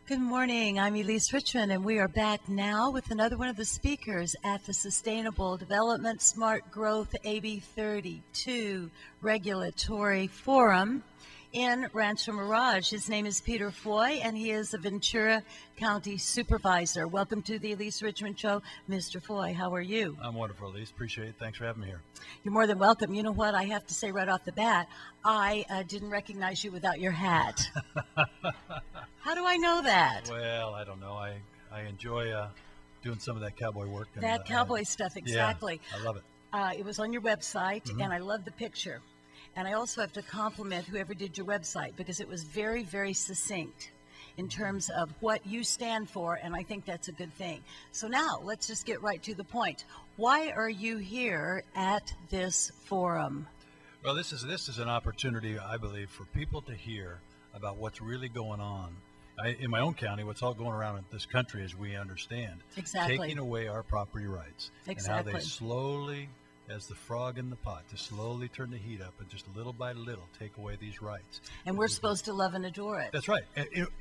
Good morning. I'm Elise Richmond, and we are back now with another one of the speakers at the Sustainable Development Smart Growth AB 32 Regulatory Forum in Rancho, Mirage. His name is Peter Foy, and he is a Ventura County Supervisor. Welcome to the Elise Richmond Show. Mr. Foy, how are you? I'm wonderful, Elise. Appreciate it. Thanks for having me here. You're more than welcome. You know what? I have to say right off the bat, I didn't recognize you without your hat. How do I know that? Well, I don't know. I enjoy doing some of that cowboy work. And, that cowboy stuff, exactly. Yeah, I love it. It was on your website, and I love the picture. And I also have to compliment whoever did your website, because it was very, very succinct in terms of what you stand for, and I think that's a good thing. So now, let's just get right to the point. Why are you here at this forum? Well, this is an opportunity, I believe, for people to hear about what's really going on in my own county, what's all going around in this country as we understand. Exactly. Taking away our property rights. Exactly. And how they slowly, as the frog in the pot, to slowly turn the heat up and just little by little take away these rights. And we're supposed to love and adore it. That's right.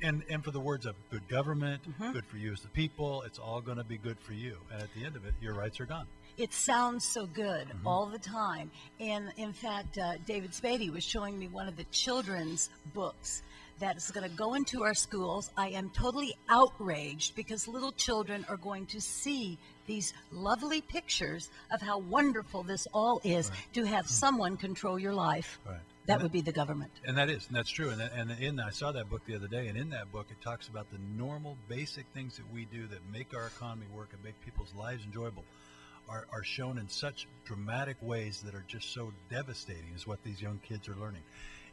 And for the words of good government, good for you as the people, it's all going to be good for you. And at the end of it, your rights are gone. It sounds so good all the time. And in fact, David Spady was showing me one of the children's books that is going to go into our schools. I am totally outraged because little children are going to see these lovely pictures of how wonderful this all is, to have someone control your life. Right. That would be the government. And that's true. And I saw that book the other day, and in that book it talks about the normal basic things that we do that make our economy work and make people's lives enjoyable are shown in such dramatic ways that are just so devastating, is what these young kids are learning.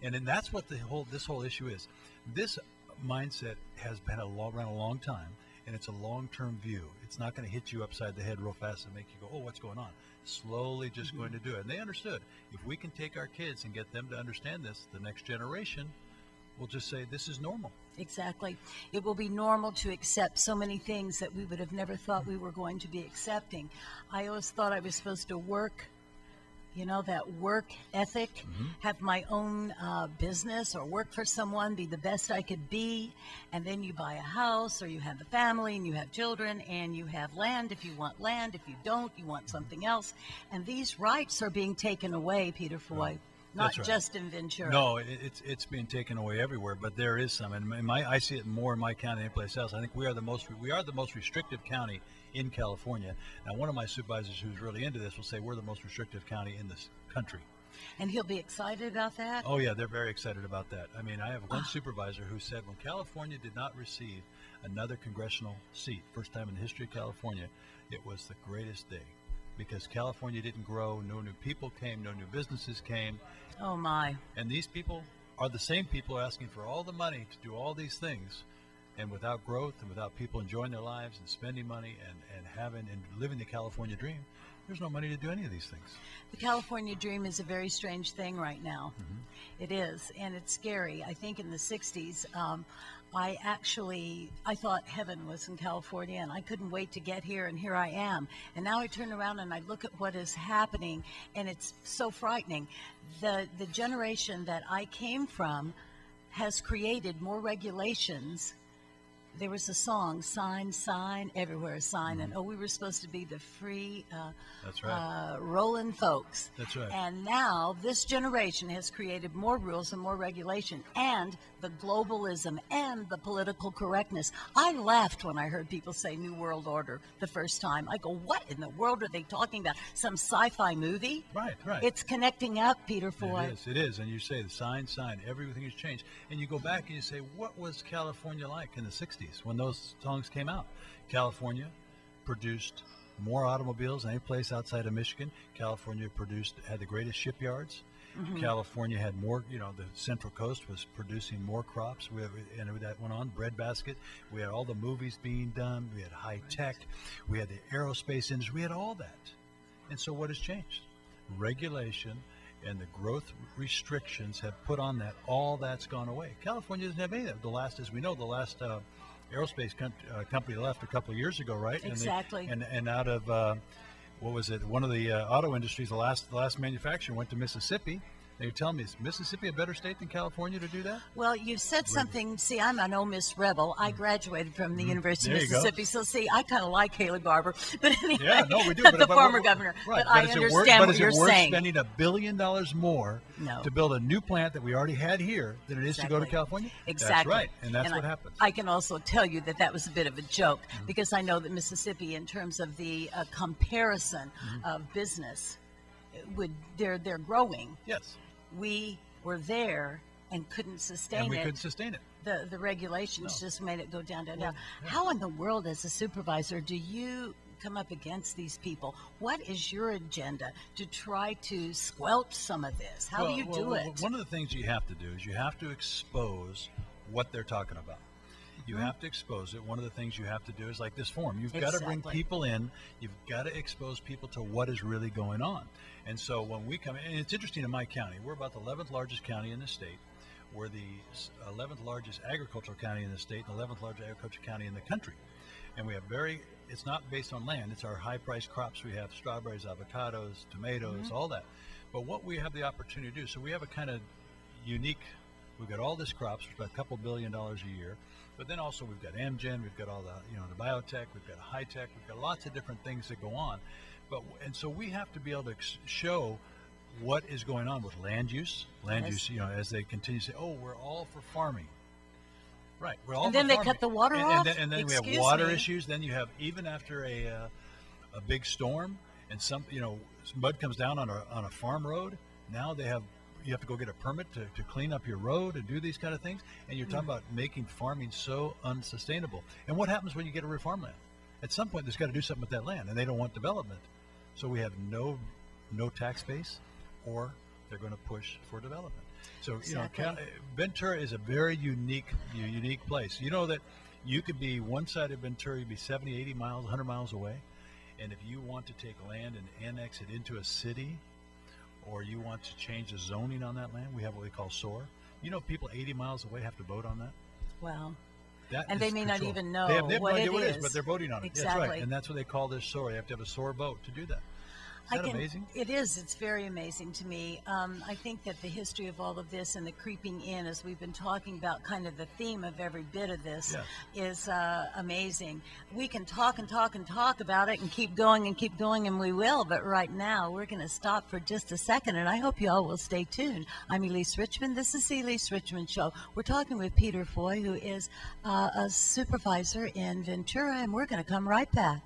And that's what this whole issue is. This mindset has been around a long time, and it's a long-term view. It's not going to hit you upside the head real fast and make you go, oh, what's going on? Slowly just going to do it. And they understood. If we can take our kids and get them to understand this, the next generation will just say, this is normal. Exactly. It will be normal to accept so many things that we would have never thought we were going to be accepting. I always thought I was supposed to work, you know, that work ethic, have my own business or work for someone, be the best I could be, and then you buy a house, or you have a family and you have children and you have land if you want land. If you don't, you want something else. And these rights are being taken away, Peter Foy. Not just in Ventura. No, it's being taken away everywhere, but there is some, and I see it more in my county than any place else. I think we are the most restrictive county in California. Now, one of my supervisors who's really into this will say we're the most restrictive county in this country. And he'll be excited about that? Oh yeah, they're very excited about that. I mean, I have one supervisor who said when California did not receive another congressional seat, first time in the history of California, it was the greatest day. Because California didn't grow, no new people came, no new businesses came. Oh my. And these people are the same people asking for all the money to do all these things, and without growth and without people enjoying their lives and spending money and having and living the California dream, there's no money to do any of these things. The California dream is a very strange thing right now. It is, and it's scary. I think in the 60s, I thought heaven was in California, and I couldn't wait to get here, and here I am. And now I turn around and I look at what is happening, and it's so frightening. The generation that I came from has created more regulations. There was a song, sign, sign, everywhere, sign, and we were supposed to be the free, That's right. rolling folks. That's right. And now this generation has created more rules and more regulation, and the globalism and the political correctness. I laughed when I heard people say New World Order the first time. I go, what in the world are they talking about? Some sci-fi movie? Right. It's connecting up, Peter Foy. It is. And you say the sign, everything has changed. And you go back and you say, what was California like in the 60s? When those songs came out? California produced more automobiles than any place outside of Michigan. California had the greatest shipyards. California had more, the Central Coast was producing more crops. And that went on, breadbasket. We had all the movies being done. We had high tech. We had the aerospace industry. We had all that. And so what has changed? Regulation and the growth restrictions have put on that. All that's gone away. California doesn't have any of that. The last aerospace company left a couple of years ago, right? Exactly. And out of what was it? One of the auto industries, the last manufacturer went to Mississippi, Now you're telling me, is Mississippi a better state than California to do that? Well, you said something. See, I'm an Ole Miss rebel. I graduated from the University of Mississippi, so see, I kind of like Haley Barbour. But anyway, Yeah, no, we do. the former governor. Right. But I understand what you're saying. Spending $1 billion more to build a new plant that we already had here than it is to go to California? Exactly. That's right, and that's what happens. I can also tell you that that was a bit of a joke because I know that Mississippi, in terms of the comparison of business, they're growing. Yes. We were there and couldn't sustain it. And we couldn't sustain it. The regulations just made it go down. How in the world, as a supervisor, do you come up against these people? What is your agenda to try to squelch some of this? How do you do it? One of the things you have to do is you have to expose what they're talking about. You have to expose it. One of the things you have to do is like this forum. You've got to bring people in. You've got to expose people to what is really going on. And so when we come in, and it's interesting in my county, we're about the 11th largest county in the state. We're the 11th largest agricultural county in the state, and the 11th largest agricultural county in the country. And we have it's not based on land, it's our high-priced crops. We have strawberries, avocados, tomatoes, all that. But what we have the opportunity to do, so we have a kind of unique, we've got all this crops, about a couple $2 billion a year. But then also we've got Amgen, we've got all the, the biotech, we've got high tech, we've got lots of different things that go on. And so we have to be able to show what is going on with land use, as they continue to say, oh, we're all for farming. Right, we're all and then they cut the water off. And then we have water issues. Then you have, even after a big storm and mud comes down on a farm road, now you have to go get a permit to clean up your road and do these kind of things. And you're talking about making farming so unsustainable. And what happens when you get a reform land? At some point, there's got to do something with that land, and they don't want development. So we have no tax base, or they're going to push for development. So, Ventura is a very unique place. You know that you could be one side of Ventura, you'd be 70, 80 miles, 100 miles away. And if you want to take land and annex it into a city, or you want to change the zoning on that land, we have what we call SOAR. You know, people 80 miles away have to vote on that. Wow. And they may not even know they have what no idea it what it is. is, but they're voting on it. Exactly. That's right. And that's what they call this SOAR. You have to have a SOAR vote to do that. Is that amazing? It is. It's very amazing to me. I think that the history of all of this and the creeping in, as we've been talking about, kind of the theme of every bit of this, is amazing. We can talk and talk and talk about it and keep going, and we will. But right now, we're going to stop for just a second, and I hope you all will stay tuned. I'm Elise Richmond. This is the Elise Richmond Show. We're talking with Peter Foy, who is a supervisor in Ventura, and we're going to come right back.